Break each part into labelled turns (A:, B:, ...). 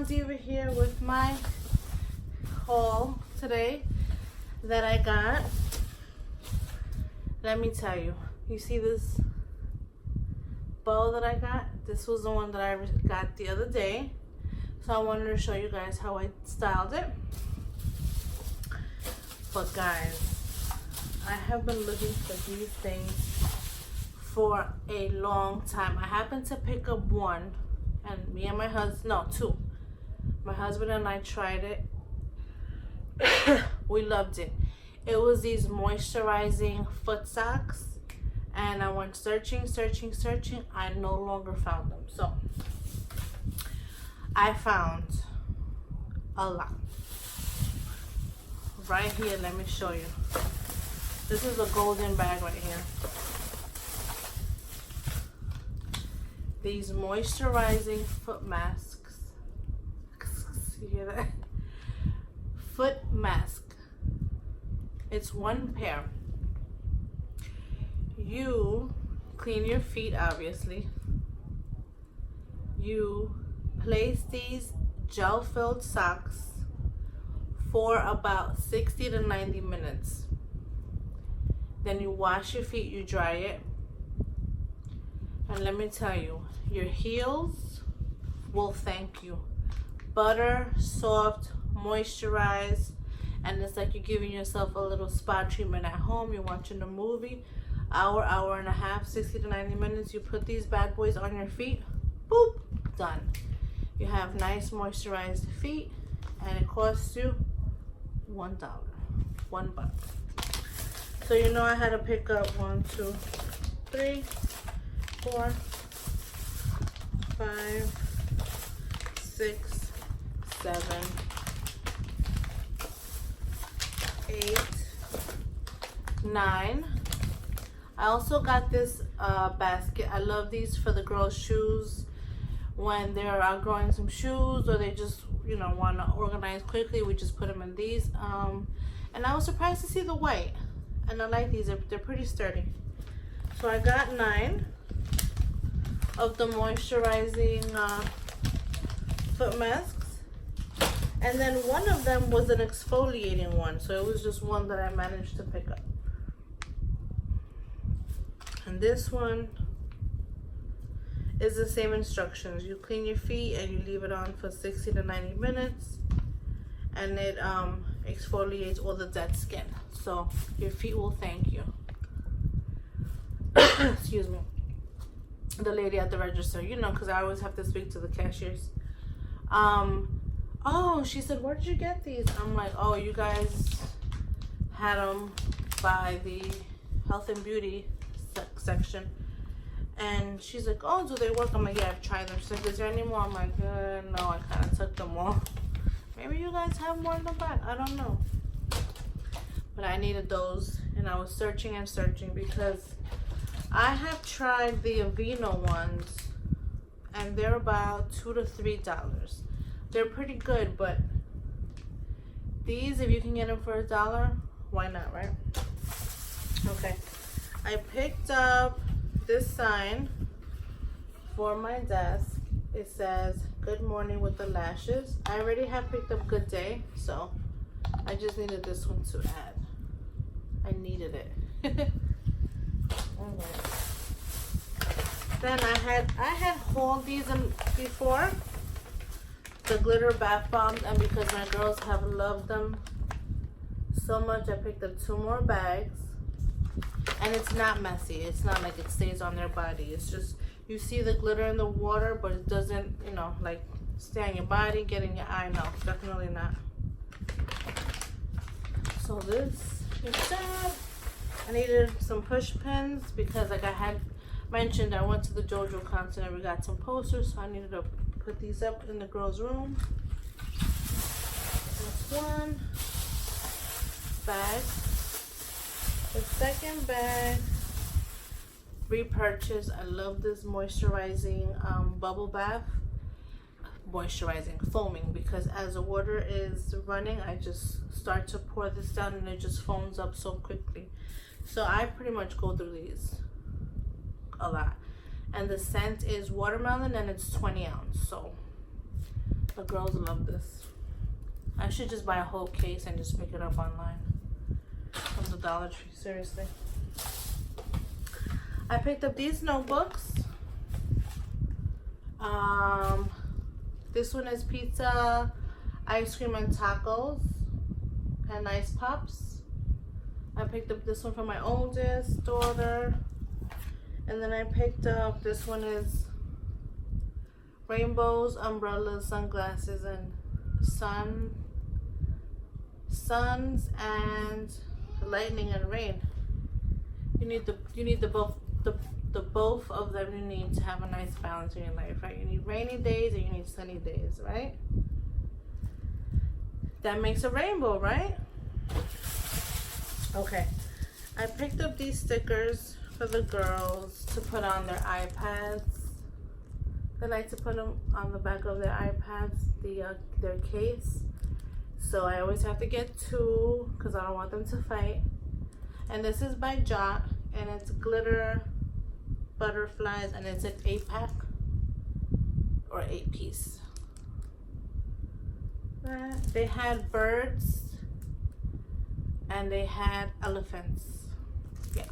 A: Diva here with my haul today that I got. Let me tell you, you see this bow that I got? This was the one that I got the other day. So I wanted to show you guys how I styled it. But guys, I have been looking for these things for a long time. I happened to pick up one, and me and my husband, no, two. My husband and I tried it. We loved it. It was these moisturizing foot socks, and I went searching. I no longer found them. So I found a lot. Right here, let me show you. This is a golden bag right here. These moisturizing foot masks. You hear that? Foot mask. It's one pair. You clean your feet, obviously. You place these gel-filled socks for about 60 to 90 minutes. Then you wash your feet, you dry it. And let me tell you, your heels will thank you. Butter, soft, moisturized, and it's like you're giving yourself a little spa treatment at home. You're watching a movie, hour and a half, 60 to 90 minutes. You put these bad boys on your feet, boop, done. You have nice moisturized feet, and it costs you $1, $1. So you know I had to pick up 1, 2, 3, 4, 5, 6, 7, 8, 9. I also got this basket. I love these for the girls' shoes when they're outgrowing some shoes, or they just, you know, want to organize quickly. We just put them in these. And I was surprised to see the white, and I like these. They're pretty sturdy. So I got 9 of the moisturizing foot masks, and then one of them was an exfoliating one, so it was just one that I managed to pick up. And this one is the same instructions. You clean your feet and you leave it on for 60 to 90 minutes, and it exfoliates all the dead skin, so your feet will thank you. Excuse me. The lady at the register, you know, because I always have to speak to the cashiers. Oh, she said, where did you get these? I'm like, oh, you guys had them by the health and beauty section. And she's like, oh, do they work? I'm like, yeah, I've tried them. She's like, is there any more? I'm like, no, I kind of took them all. Maybe you guys have more in the back. I don't know. But I needed those, and I was searching and searching because I have tried the Aveeno ones, and they're about $2 to $3. They're pretty good, but these, if you can get them for $1, why not, right? Okay, I picked up this sign for my desk. It says, good morning with the lashes. I already have picked up good day, so I just needed this one to add. I needed it. Then I had hauled these in before, the glitter bath bombs, and because my girls have loved them so much, I picked up 2 more bags. And it's not messy. It's not like it stays on their body. It's just, you see the glitter in the water, but it doesn't, you know, like stay on your body, get in your eye. No, definitely not. So this is that. I needed some push pins because, like I had mentioned, I went to the JoJo concert and we got some posters, so I needed to put these up in the girls' room. That's one bag. The second bag, repurchase. I love this moisturizing bubble bath. Moisturizing, foaming, because as the water is running, I just start to pour this down and it just foams up so quickly. So I pretty much go through these a lot. And the scent is watermelon, and it's 20 ounce. So The girls love this. I should just buy a whole case and just pick it up online from the Dollar Tree, seriously. I picked up these notebooks. This one is pizza, ice cream, and tacos, and ice pops. I picked up this one for my oldest daughter. And then I picked up, this one is rainbows, umbrellas, sunglasses, and suns, and lightning and rain. You need the both of them. You need to have a nice balance in your life, right? You need rainy days and you need sunny days, right? That makes a rainbow, right? Okay, I picked up these stickers for the girls to put on their iPads. They like to put them on the back of their iPads, their case. So I always have to get two because I don't want them to fight. And this is by Jot, and it's glitter butterflies, and it's an 8-pack or 8-piece. They had birds and they had elephants. Yeah,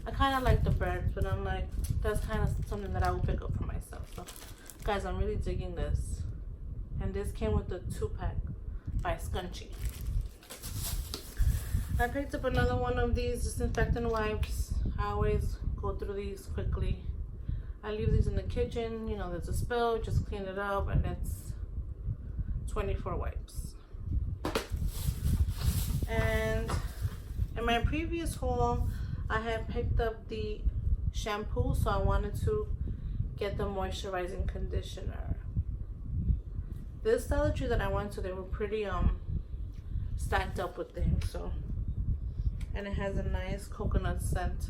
A: I kind of like the birds, but I'm like, that's kind of something that I will pick up for myself. So guys, I'm really digging this. And this came with the 2-pack by Scunchie. I picked up another one of these disinfectant wipes. I always go through these quickly. I leave these in the kitchen, you know, there's a spill, just clean it up, and it's 24 wipes. And in my previous haul, I had picked up the shampoo, so I wanted to get the moisturizing conditioner. This Dollar Tree that I went to, they were pretty stacked up with things, so. And it has a nice coconut scent.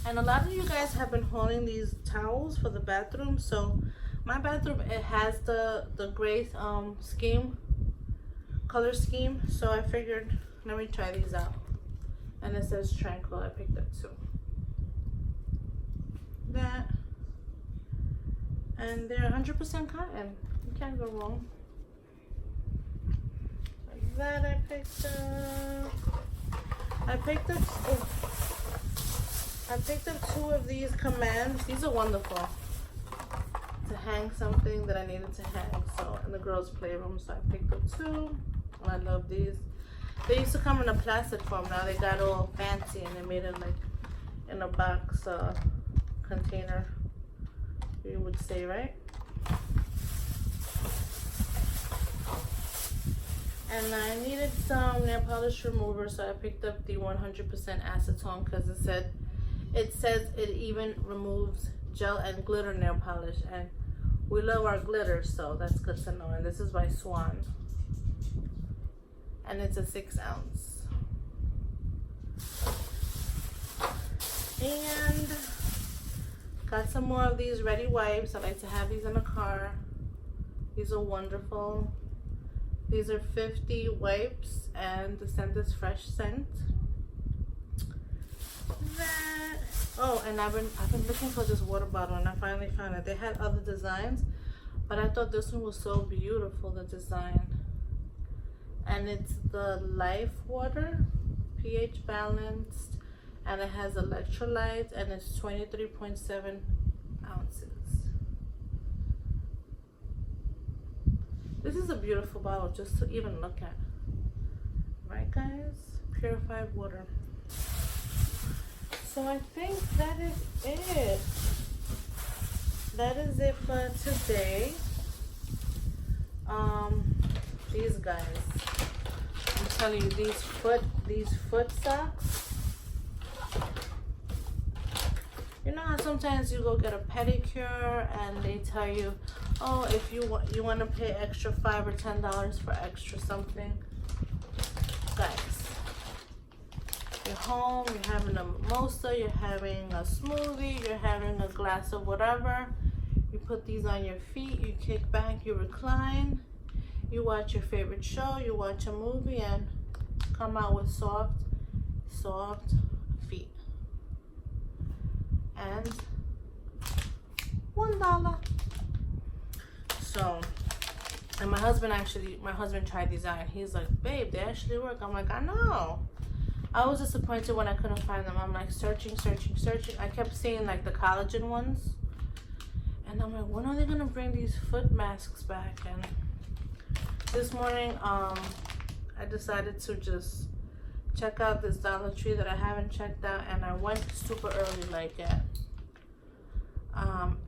A: And a lot of you guys have been hauling these towels for the bathroom. So my bathroom, it has the gray color scheme. So I figured, let me try these out. And it says Tranquil. I picked up 2. That. And they're 100% cotton. You can't go wrong. Like that I picked up. I picked up 2 of these commands. These are wonderful to hang something that I needed to hang. So in the girls' playroom, so I picked up 2. I love these. They used to come in a plastic form. Now they got all fancy and they made it like in a box container, you would say, right? And I needed some nail polish remover, so I picked up the 100% acetone because it says it even removes gel and glitter nail polish, and we love our glitter, so that's good to know. And this is by Swan, and it's a 6-ounce. And got some more of these ready wipes. I like to have these in the car. These are wonderful. These are 50 wipes, and the scent is fresh scent. Oh, and I've been looking for this water bottle, and I finally found it. They had other designs, but I thought this one was so beautiful, the design. And it's the Life Water, pH balanced, and it has electrolytes, and it's 23.7 ounces. This is a beautiful bottle just to even look at. Right, guys? Purified water. So I think that is it. That is it for today. These guys, I'm telling you, these foot socks. You know how sometimes you go get a pedicure and they tell you, oh, if you want to pay extra $5 or $10 for extra something. Guys, you're home, you're having a mimosa, you're having a smoothie, you're having a glass of whatever. You put these on your feet, you kick back, you recline, you watch your favorite show, you watch a movie, and come out with soft feet. And $1. So, and my husband tried these out and he's like, babe, they actually work. I'm like, I know. I was disappointed when I couldn't find them. I'm like searching. I kept seeing like the collagen ones. And I'm like, when are they gonna bring these foot masks back? And this morning, I decided to just check out this Dollar Tree that I haven't checked out. And I went super early, like at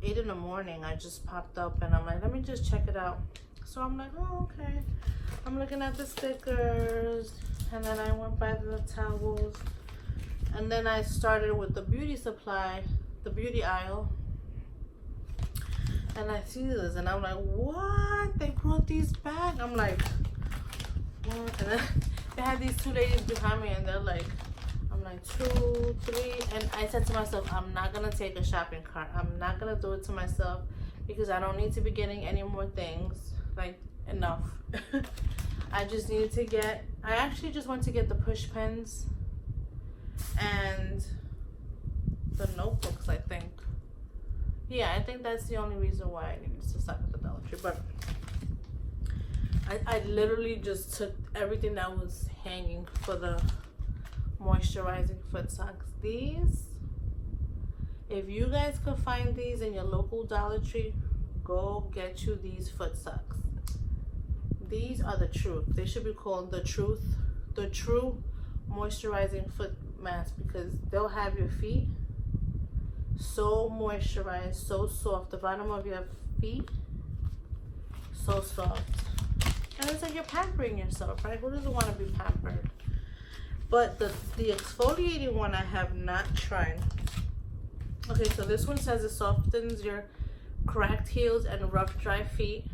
A: 8 in the morning. I just popped up and I'm like, let me just check it out. So I'm like, oh, okay. I'm looking at the stickers. And then I went by the towels. And then I started with the beauty supply, the beauty aisle. And I see this and I'm like, what? They brought these back? I'm like, what? And then they had these two ladies behind me and they're like, I'm like, 2, 3. And I said to myself, I'm not going to take a shopping cart. I'm not going to do it to myself because I don't need to be getting any more things. Like, enough. I just needed to get, I actually just went to get the push pens and the notebooks, I think. Yeah, I think that's the only reason why I needed to stop at the Dollar Tree. But I literally just took everything that was hanging for the moisturizing foot socks. These, if you guys could find these in your local Dollar Tree, go get you these foot socks. These are the truth. They should be called the true moisturizing foot mask because they'll have your feet so moisturized, so soft. The bottom of your feet, so soft. And it's like you're pampering yourself, right? Who doesn't want to be pampered? But the exfoliating one I have not tried. Okay, so this one says it softens your cracked heels and rough, dry feet.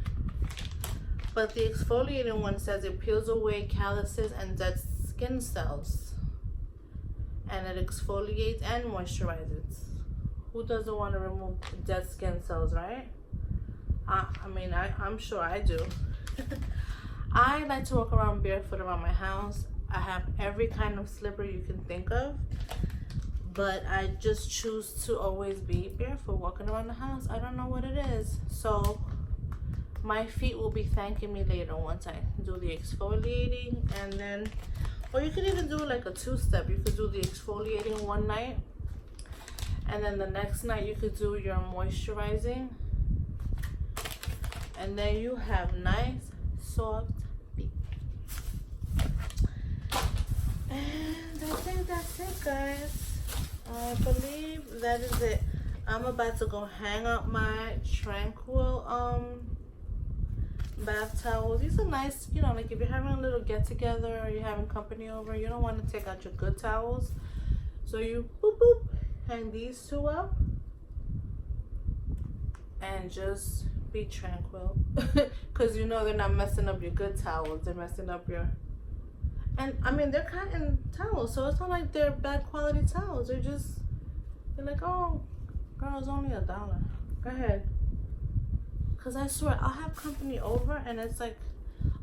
A: But the exfoliating one says it peels away calluses and dead skin cells. And it exfoliates and moisturizes. Who doesn't want to remove dead skin cells, right? I mean, I'm sure I do. I like to walk around barefoot around my house. I have every kind of slipper you can think of. But I just choose to always be barefoot walking around the house. I don't know what it is. So my feet will be thanking me later once I do the exfoliating. And then, or you could even do like a 2-step. You could do the exfoliating one night. And then the next night you could do your moisturizing. And then you have nice, soft feet. And I think that's it, guys. I believe that is it. I'm about to go hang up my Tranquil bath towels. These are nice, you know, like if you're having a little get together or you're having company over, you don't want to take out your good towels. So you boop boop hang these two up and just be tranquil. Because you know they're not messing up your good towels, they're messing up your, and I mean they're cotton towels, so it's not like they're bad quality towels. They're like, oh girl, it's only $1. Go ahead. Because I swear I'll have company over and it's like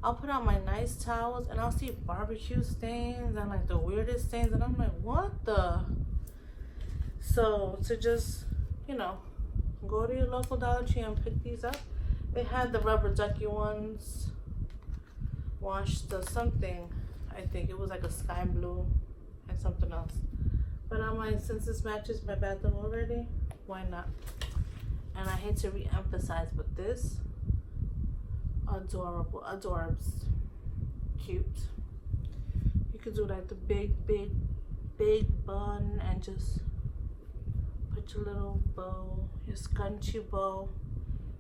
A: I'll put out my nice towels and I'll see barbecue stains and like the weirdest stains and I'm like, what the? So to just, you know, go to your local Dollar Tree and pick these up. They had the rubber ducky ones, washed the something, I think it was like a sky blue and something else. But I'm like, since this matches my bathroom already, why not? And I hate to re-emphasize, but this, adorable, adorbs, cute. You could do like the big bun and just put your little bow, your scrunchy bow.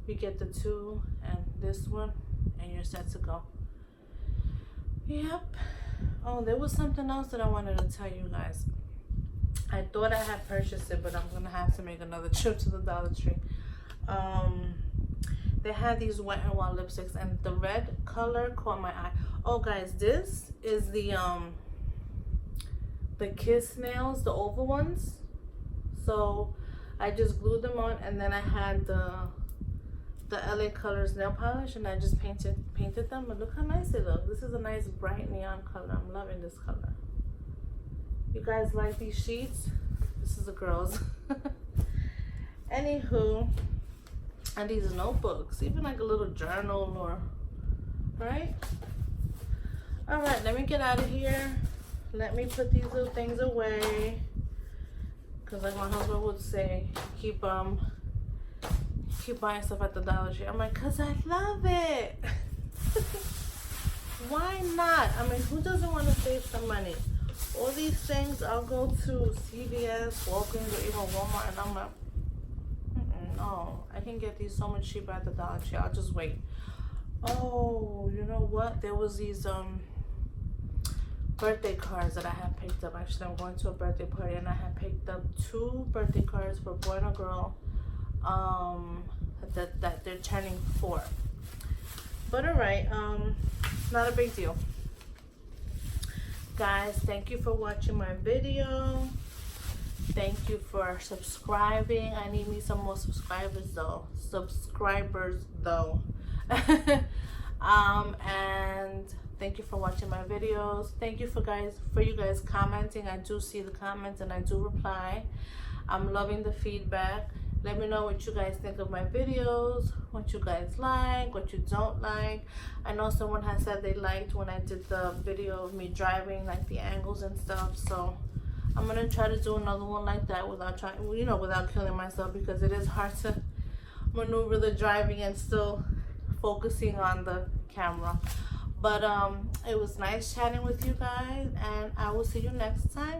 A: You get the two and this one and you're set to go. Yep. Oh, there was something else that I wanted to tell you guys. I thought I had purchased it, but I'm gonna have to make another trip to the Dollar Tree. They had these Wet n Wild lipsticks and the red color caught my eye. Oh guys, this is the Kiss nails, the oval ones. So I just glued them on and then I had the LA Colors nail polish and I just painted them, but look how nice they look. This is a nice bright neon color. I'm loving this color. You guys like these sheets? This is the girls. Anywho, And these notebooks, even like a little journal or, right? All right, let me get out of here. Let me put these little things away. Cause like my husband would say, keep buying stuff at the Dollar Tree. I'm like, cause I love it. Why not? I mean, who doesn't want to save some money? All these things, I'll go to CVS, Walgreens, or even Walmart, and I'm like, no, I can get these so much cheaper at the Dollar Tree. I'll just wait. Oh, you know what? There was these birthday cards that I had picked up. Actually, I'm going to a birthday party, and I had picked up 2 birthday cards for a boy and a girl. That they're turning 4. But alright, not a big deal. Guys, thank you for watching my video. Thank you for subscribing. I need me some more subscribers though. And thank you for watching my videos. Thank you for you guys commenting. I do see the comments and I do reply. I'm loving the feedback. Let me know what you guys think of my videos, what you guys like, what you don't like. I know someone has said they liked when I did the video of me driving, like the angles and stuff. So I'm gonna try to do another one like that without without killing myself, because it is hard to maneuver the driving and still focusing on the camera. But it was nice chatting with you guys, and I will see you next time.